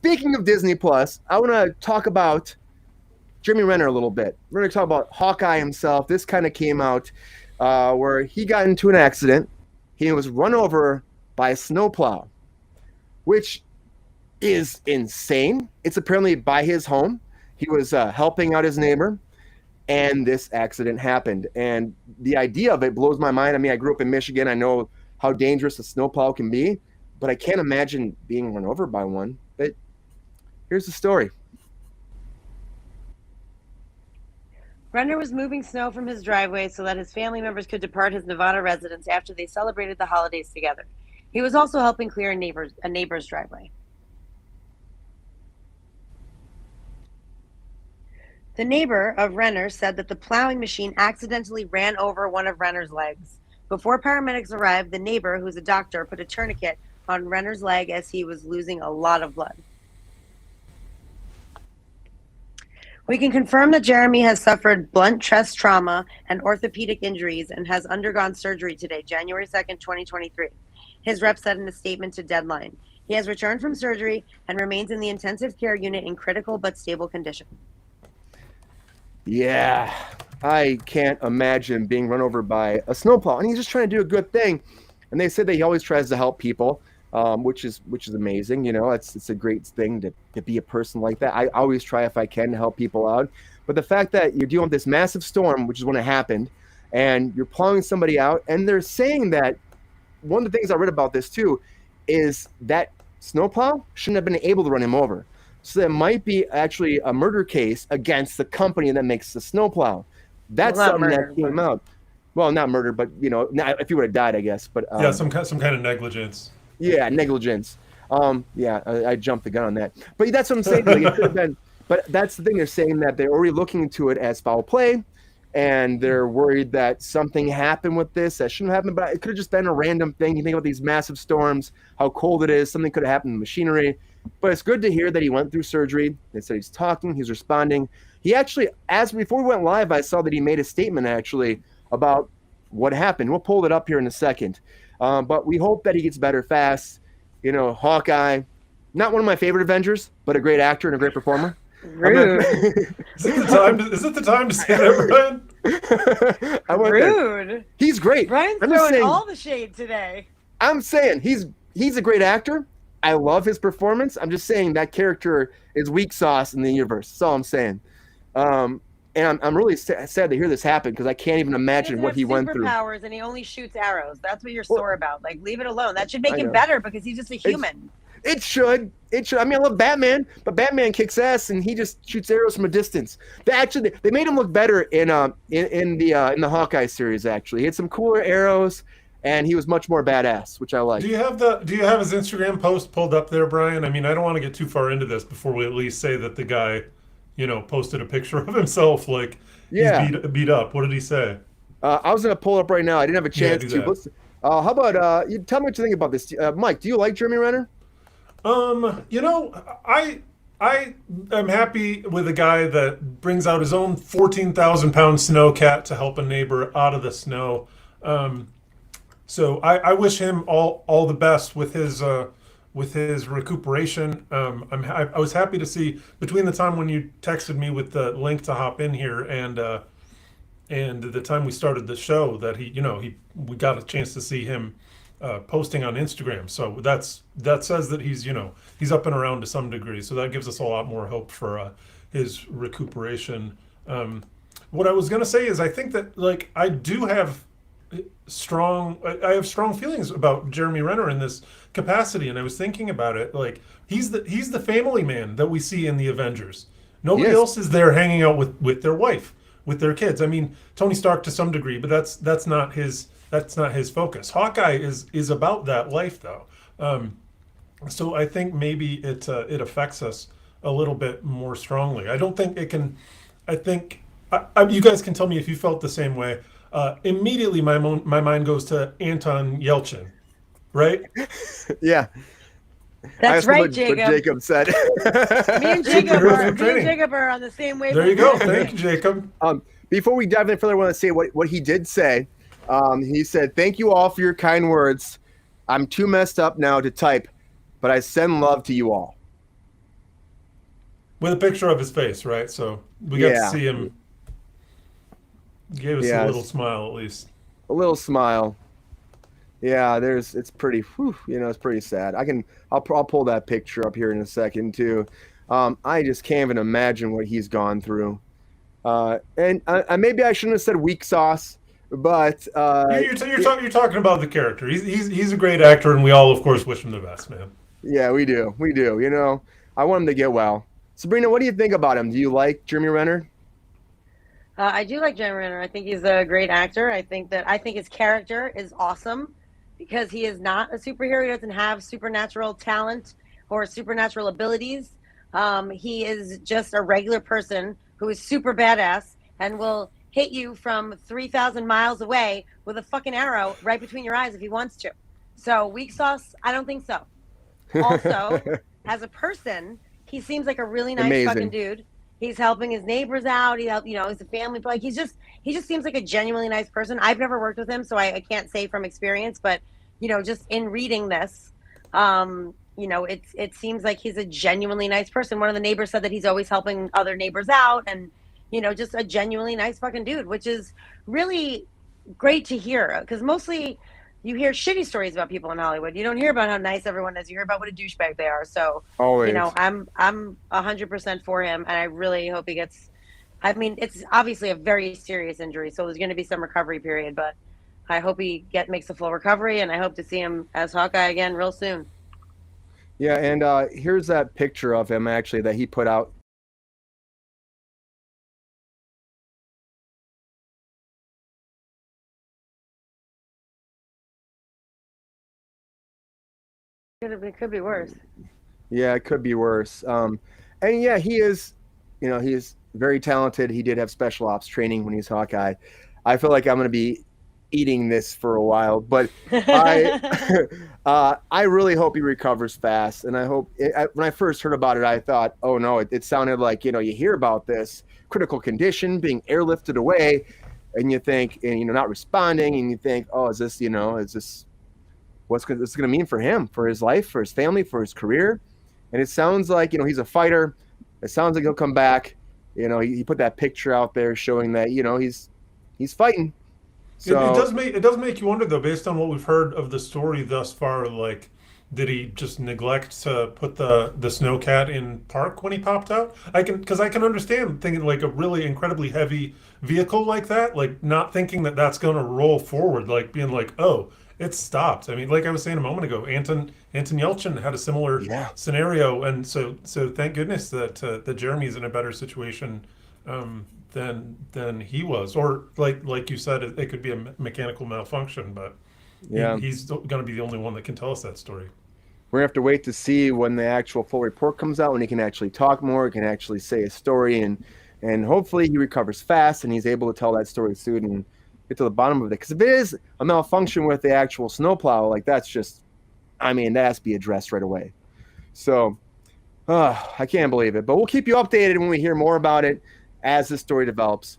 speaking of Disney Plus, I want to talk about Jeremy Renner a little bit. We're going to talk about Hawkeye himself. This kind of came out where he got into an accident. He was run over by a snowplow, which is insane. It's apparently by his home. He was helping out his neighbor, and this accident happened. And the idea of it blows my mind. I mean, I grew up in Michigan. I know how dangerous a snowplow can be, but I can't imagine being run over by one. But here's the story. Renner was moving snow from his driveway so that his family members could depart his Nevada residence after they celebrated the holidays together. He was also helping clear a neighbor's driveway. The neighbor of Renner said that the plowing machine accidentally ran over one of Renner's legs. Before paramedics arrived, the neighbor, who's a doctor, put a tourniquet on Renner's leg as he was losing a lot of blood. We can confirm that Jeremy has suffered blunt chest trauma and orthopedic injuries and has undergone surgery today, January 2nd, 2023. His rep said in a statement to Deadline. He has returned from surgery and remains in the intensive care unit in critical but stable condition. Yeah, I can't imagine being run over by a snowplow. And he's just trying to do a good thing. And they say that he always tries to help people, which is amazing. You know, it's a great thing to be a person like that. I always try if I can to help people out. But the fact that you're dealing with this massive storm, which is when it happened, and you're plowing somebody out, and they're saying that one of the things I read about this too is that snowplow shouldn't have been able to run him over. So there might be actually a murder case against the company that makes the snowplow. That's something that came out. Well, not murder, but you know, if you would have died, I guess. But yeah, some kind of negligence. Yeah, negligence. I jumped the gun on that. But that's what I'm saying. Like, it could have been. But that's the thing. They're saying that they're already looking into it as foul play, and they're worried that something happened with this that shouldn't happen. But it could have just been a random thing. You think about these massive storms, how cold it is. Something could have happened to machinery. But it's good to hear that he went through surgery. They said he's talking, he's responding. He actually, before we went live, I saw that he made a statement actually about what happened. We'll pull it up here in a second. But we hope that he gets better fast. You know, Hawkeye, not one of my favorite Avengers, but a great actor and a great performer. Rude. Is it the time to say that, Brian? Rude. He's great. Brian's throwing all the shade today. I'm saying he's a great actor. I love his performance. I'm just saying that character is weak sauce in the universe. That's all I'm saying. And I'm really sad to hear this happen because I can't even imagine what he went through. Superpowers and he only shoots arrows. That's what you're sore about. Like, leave it alone. That should make him better because he's just a human. It should. I mean, I love Batman, but Batman kicks ass and he just shoots arrows from a distance. They made him look better in the Hawkeye series. Actually, he had some cooler arrows. And he was much more badass, which I like. Do you have his Instagram post pulled up there, Brian? I mean, I don't want to get too far into this before we at least say that the guy, posted a picture of himself like he's beat up. What did he say? I was going to pull it up right now. I didn't have a chance to. How about you tell me what you think about this, Mike? Do you like Jeremy Renner? I am happy with a guy that brings out his own 14,000-pound snow cat to help a neighbor out of the snow. So I wish him all the best with his recuperation. I was happy to see between the time when you texted me with the link to hop in here and the time we started the show that we got a chance to see him posting on Instagram. So that says that he's up and around to some degree. So that gives us a lot more hope for his recuperation. What I was going to say is I think that I have strong feelings about Jeremy Renner in this capacity, and I was thinking about it. Like he's the family man that we see in the Avengers. Nobody else is there hanging out with their wife, with their kids. I mean, Tony Stark to some degree, but that's not his focus. Hawkeye is about that life though. So I think maybe it affects us a little bit more strongly. I don't think it can. I think you guys can tell me if you felt the same way. Immediately my mind goes to Anton Yelchin, right? Yeah. That's right, Jacob. What Jacob said. Me and Jacob are on the same wavelength. There you go. Thank you, Jacob. Before we dive in further, I want to say what he did say. He said, "Thank you all for your kind words. I'm too messed up now to type, but I send love to you all." with a picture of his face, right? So we got to Yeah, see him. Gave us a yeah, little smile at least. a little smile. Yeah, it's pretty, whew, it's pretty sad. I'll pull that picture up here in a second too. I just can't even imagine what he's gone through. And maybe I shouldn't have said weak sauce, but You're talking about the character. He's a great actor, and we all, of course, wish him the best, man. yeah, we do. I want him to get well. Sabrina, what do you think about him? Do you like Jeremy Renner? I do like Jeremy Renner. I think he's a great actor. I think his character is awesome because he is not a superhero. He doesn't have supernatural talent or supernatural abilities. He is just a regular person who is super badass and will hit you from 3,000 miles away with a fucking arrow right between your eyes if he wants to. So weak sauce, I don't think so. Also, as a person, he seems like a really nice fucking dude. He's helping his neighbors out. He's a family. Like he just seems like a genuinely nice person. I've never worked with him, so I can't say from experience, but just in reading this, it seems like he's a genuinely nice person. One of the neighbors said that he's always helping other neighbors out, and just a genuinely nice fucking dude, which is really great to hear because mostly you hear shitty stories about people in Hollywood. You don't hear about how nice everyone is. You hear about what a douchebag they are. So, Always. I'm 100% for him, and I really hope he gets. I mean, it's obviously a very serious injury, so there's going to be some recovery period. But I hope he makes a full recovery, and I hope to see him as Hawkeye again real soon. Yeah, and here's that picture of him actually that he put out. It could be worse. Yeah, it could be worse. And yeah, he is, he's very talented. He did have special ops training when he's Hawkeye. I feel like I'm going to be eating this for a while, but I really hope he recovers fast. And I hope when I first heard about it, I thought, oh no, it sounded like, you hear about this critical condition being airlifted away and you think, and, not responding. And you think, oh, is this what's this going to mean for him, for his life, for his family, for his career? And it sounds like, he's a fighter. It sounds like he'll come back. He put that picture out there showing that, he's fighting. So It does make you wonder though, based on what we've heard of the story thus far. Like, did he just neglect to put the snowcat in park when he popped out? Because I can understand thinking like a really incredibly heavy vehicle like that, like not thinking that that's going to roll forward, like being like, oh, it stopped. I mean, like I was saying a moment ago, Anton Yelchin had a similar scenario, and so thank goodness that Jeremy's in a better situation than he was, or like you said, it could be a mechanical malfunction, but he's going to be the only one that can tell us that story. We're gonna have to wait to see when the actual full report comes out, when he can actually talk more, he can actually say a story, and hopefully he recovers fast and he's able to tell that story soon and get to the bottom of it. Because if it is a malfunction with the actual snowplow, like that's just, that has to be addressed right away. So I can't believe it, but we'll keep you updated when we hear more about it as the story develops.